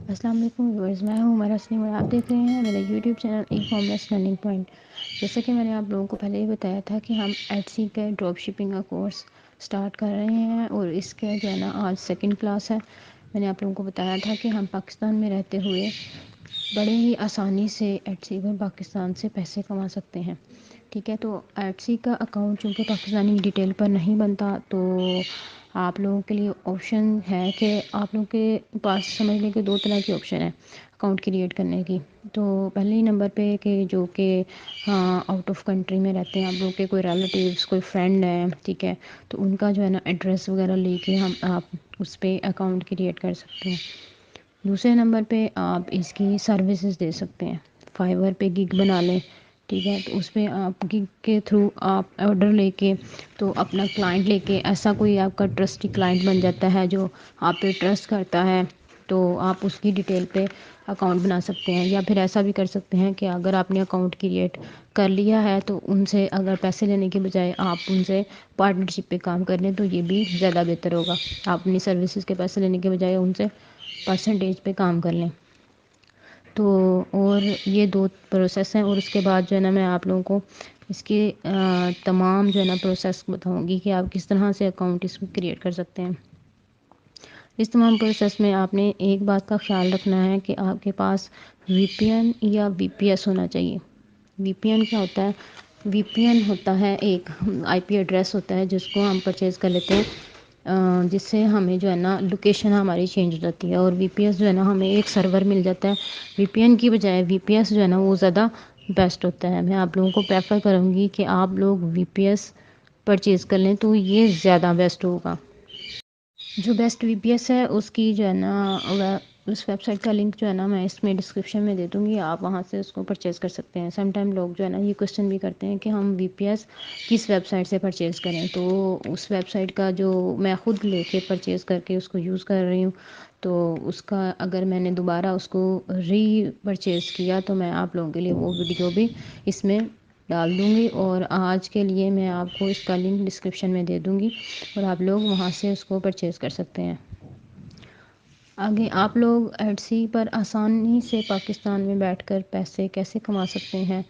السلام علیکم ویورز، میں ہوں عمر حسنی اور آپ دیکھ رہے ہیں میرا YouTube channel e commerce learning point. جیسا کہ میں نے آپ لوگوں کو پہلے ہی بتایا تھا کہ ہم ایٹسی کا ڈراپ شپنگ کا کورس سٹارٹ کر رہے ہیں اور اس کا جو ہے نا آج سیکنڈ کلاس ہے۔ میں نے آپ لوگوں کو بتایا تھا کہ ہم پاکستان میں رہتے ہوئے بڑے ہی آسانی سے ایٹسی پر پاکستان سے پیسے کما سکتے ہیں، ٹھیک ہے۔ تو ایٹسی کا اکاؤنٹ چونکہ پاکستانی ڈیٹیل پر نہیں بنتا، تو آپ لوگوں کے لیے آپشن ہے کہ آپ لوگوں کے پاس سمجھ لیں کہ دو طرح کی آپشن ہے اکاؤنٹ کریٹ کرنے کی۔ تو پہلے ہی نمبر پہ کہ جو کہ آؤٹ آف کنٹری میں رہتے ہیں آپ لوگ کے کوئی ریلیٹیوز، کوئی فرینڈ ہے، ٹھیک ہے، تو ان کا جو ہے نا ایڈریس وغیرہ لے کے آپ اس پہ اکاؤنٹ کریٹ کر سکتے ہیں۔ دوسرے نمبر پہ آپ اس کی سروسز دے سکتے ہیں، فائیور پہ گگ بنا لیں، ٹھیک ہے، تو اس پہ آپ گگ کے تھرو آپ آرڈر لے کے تو اپنا کلائنٹ لے کے ایسا کوئی آپ کا ٹرسٹی کلائنٹ بن جاتا ہے جو آپ پہ ٹرسٹ کرتا ہے، تو آپ اس کی ڈیٹیل پہ اکاؤنٹ بنا سکتے ہیں۔ یا پھر ایسا بھی کر سکتے ہیں کہ اگر آپ نے اکاؤنٹ کریٹ کر لیا ہے تو ان سے اگر پیسے لینے کے بجائے آپ ان سے پارٹنرشپ پہ کام کر لیں تو یہ بھی زیادہ بہتر ہوگا۔ آپ اپنی سروسز کے پیسے لینے کے بجائے ان سے پرسنٹیج پہ کام کر لیں۔ تو اور یہ دو پروسیس ہیں، اور اس کے بعد جو ہے نا میں آپ لوگوں کو اس کے تمام جو ہے نا پروسیس بتاؤں گی کہ آپ کس طرح سے اکاؤنٹ اس میں کریٹ کر سکتے ہیں۔ اس تمام پروسیس میں آپ نے ایک بات کا خیال رکھنا ہے کہ آپ کے پاس وی پی این یا وی پی ایس ہونا چاہیے۔ وی پی این کیا ہوتا ہے؟ وی پی این ہوتا ہے ایک آئی پی ایڈریس ہوتا ہے جس کو ہم پرچیز کر لیتے ہیں، جس سے ہمیں جو ہے نا لوکیشن ہماری چینج ہو جاتی ہے، اور وی پی ایس جو ہے نا ہمیں ایک سرور مل جاتا ہے۔ وی پی این کی بجائے وی پی ایس جو ہے نا وہ زیادہ بیسٹ ہوتا ہے۔ میں آپ لوگوں کو پریفر کروں گی کہ آپ لوگ وی پی ایس پرچیز کر لیں تو یہ زیادہ بیسٹ ہوگا۔ جو بیسٹ وی پی ایس ہے اس کی جو ہے نا اس ویب سائٹ کا لنک جو ہے نا میں اس میں ڈسکرپشن میں دے دوں گی، آپ وہاں سے اس کو پرچیز کر سکتے ہیں۔ سم ٹائم لوگ جو ہے نا یہ کویشچن بھی کرتے ہیں کہ ہم وی پی ایس کس ویب سائٹ سے پرچیز کریں، تو اس ویب سائٹ کا جو میں خود لے کے پرچیز کر کے اس کو یوز کر رہی ہوں، تو اس کا اگر میں نے دوبارہ اس کو ری پرچیز کیا تو میں آپ لوگوں کے لیے وہ ویڈیو بھی اس میں ڈال دوں گی، اور آج کے لیے میں آپ کو اس کا لنک ڈسکرپشن میں دے دوں گی اور آپ لوگ وہاں سے اس کو پرچیز کر سکتے ہیں۔ آگے آپ لوگ ایٹسی پر آسانی سے پاکستان میں بیٹھ کر پیسے کیسے کما سکتے ہیں،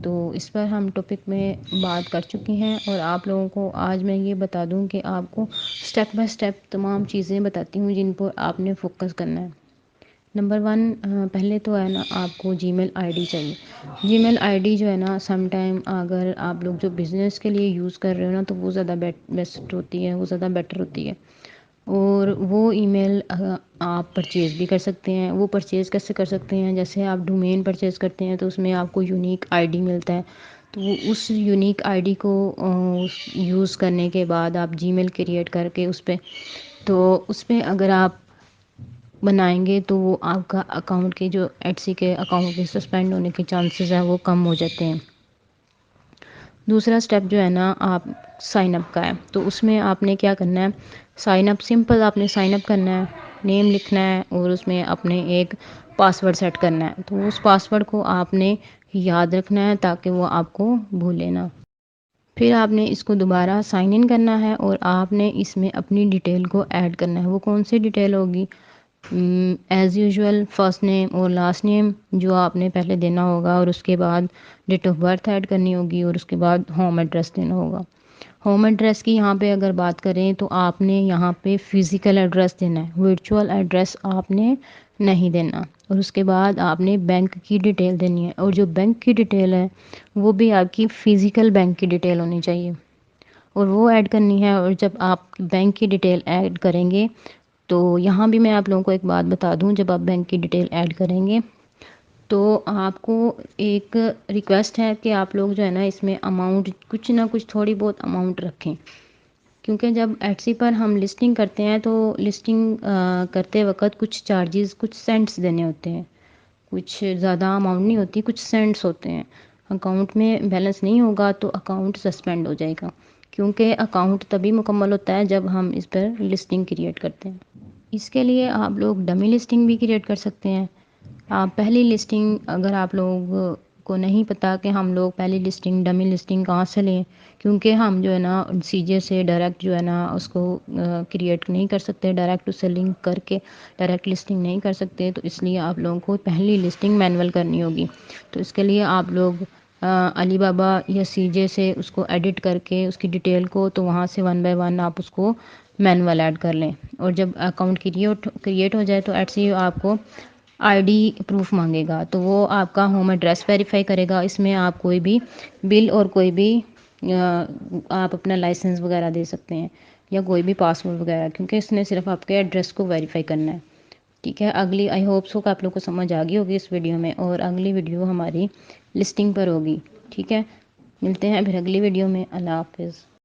تو اس پر ہم ٹاپک میں بات کر چکے ہیں، اور آپ لوگوں کو آج میں یہ بتا دوں کہ آپ کو سٹیپ بائی سٹیپ تمام چیزیں بتاتی ہوں جن پر آپ نے فوکس کرنا ہے۔ نمبر 1، پہلے تو ہے نا آپ کو جی میل آئی ڈی چاہیے۔ جی میل آئی ڈی جو ہے نا سم ٹائم اگر آپ لوگ جو بزنس کے لیے یوز کر رہے ہو نا تو وہ زیادہ بیسٹ ہوتی ہے، وہ زیادہ بیٹر ہوتی ہے، اور وہ ای میل آپ پرچیز بھی کر سکتے ہیں۔ وہ پرچیز کیسے کر سکتے ہیں؟ جیسے آپ ڈومین پرچیز کرتے ہیں تو اس میں آپ کو یونیک آئی ڈی ملتا ہے، تو وہ اس یونیک آئی ڈی کو یوز کرنے کے بعد آپ جی میل کریٹ کر کے اس پہ اگر آپ بنائیں گے تو وہ آپ کا اکاؤنٹ کے جو ایٹسی کے اکاؤنٹ کے سسپینڈ ہونے کے چانسز ہیں وہ کم ہو جاتے ہیں۔ دوسرا سٹیپ جو ہے نا آپ سائن اپ کا ہے، تو اس میں آپ نے کیا کرنا ہے، سائن اپ سمپل آپ نے سائن اپ کرنا ہے، نیم لکھنا ہے اور اس میں اپنے ایک پاسورڈ سیٹ کرنا ہے، تو اس پاسورڈ کو آپ نے یاد رکھنا ہے تاکہ وہ آپ کو بھولے نہ۔ پھر آپ نے اس کو دوبارہ سائن ان کرنا ہے اور آپ نے اس میں اپنی ڈیٹیل کو ایڈ کرنا ہے۔ وہ کون سی ڈیٹیل ہوگی؟ ایز یوزول فرسٹ نیم اور لاسٹ نیم جو آپ نے پہلے دینا ہوگا، اور اس کے بعد ڈیٹ آف برتھ ایڈ کرنی ہوگی، اور اس کے بعد ہوم ایڈریس دینا ہوگا۔ ہوم ایڈریس کی یہاں پہ اگر بات کریں تو آپ نے یہاں پہ فزیکل ایڈریس دینا ہے، ورچوئل ایڈریس آپ نے نہیں دینا، اور اس کے بعد آپ نے بینک کی ڈیٹیل دینی ہے، اور جو بینک کی ڈیٹیل ہے وہ بھی آپ کی فزیکل بینک کی ڈیٹیل ہونی چاہیے، اور وہ ایڈ کرنی ہے۔ اور جب آپ بینک کی ڈیٹیل ایڈ کریں گے تو یہاں بھی میں آپ لوگوں کو ایک بات بتا دوں، جب آپ بینک کی ڈیٹیل ایڈ کریں گے تو آپ کو ایک ریکویسٹ ہے کہ آپ لوگ جو ہے نا اس میں اماؤنٹ کچھ نہ کچھ تھوڑی بہت اماؤنٹ رکھیں، کیونکہ جب ایٹسی پر ہم لسٹنگ کرتے ہیں تو لسٹنگ کرتے وقت کچھ چارجز، کچھ سینٹس دینے ہوتے ہیں، کچھ زیادہ اماؤنٹ نہیں ہوتی، کچھ سینٹس ہوتے ہیں۔ اکاؤنٹ میں بیلنس نہیں ہوگا تو اکاؤنٹ سسپینڈ ہو جائے گا، کیونکہ اکاؤنٹ تبھی مکمل ہوتا ہے جب ہم اس پر لسٹنگ کریٹ کرتے ہیں۔ اس کے لیے آپ لوگ ڈمی لسٹنگ بھی کریٹ کر سکتے ہیں۔ آپ پہلی لسٹنگ اگر آپ لوگ کو نہیں پتہ کہ ہم لوگ پہلی لسٹنگ ڈمی لسٹنگ کہاں سے لیں، کیونکہ ہم جو ہے نا سی جے سے ڈائریکٹ جو ہے نا اس کو کریٹ نہیں کر سکتے، ڈائریکٹ اس سے لنک کر کے ڈائریکٹ لسٹنگ نہیں کر سکتے، تو اس لیے آپ لوگوں کو پہلی لسٹنگ مینول کرنی ہوگی۔ تو اس کے لیے آپ لوگ علی بابا یا سی جے سے اس کو ایڈٹ کر کے اس کی ڈیٹیل کو، تو وہاں سے 1 بائی 1 آپ اس کو مینول ایڈ کر لیں، اور جب اکاؤنٹ کریٹ ہو جائے تو ایٹ سی آپ کو آئی ڈی پروف مانگے گا، تو وہ آپ کا ہوم ایڈریس ویریفائی کرے گا۔ اس میں آپ کوئی بھی بل اور کوئی بھی آپ اپنا لائسنس وغیرہ دے سکتے ہیں یا کوئی بھی پاسورڈ وغیرہ، کیونکہ اس نے صرف آپ کے ایڈریس کو ویریفائی کرنا ہے۔ ٹھیک ہے، اگلی آئی ہوپ سو کہ آپ لوگ کو سمجھ آ گئی ہوگی اس ویڈیو میں، اور اگلی ویڈیو ہماری لسٹنگ پر ہوگی۔ ٹھیک ہے، ملتے ہیں پھر اگلی ویڈیو میں۔ اللہ حافظ۔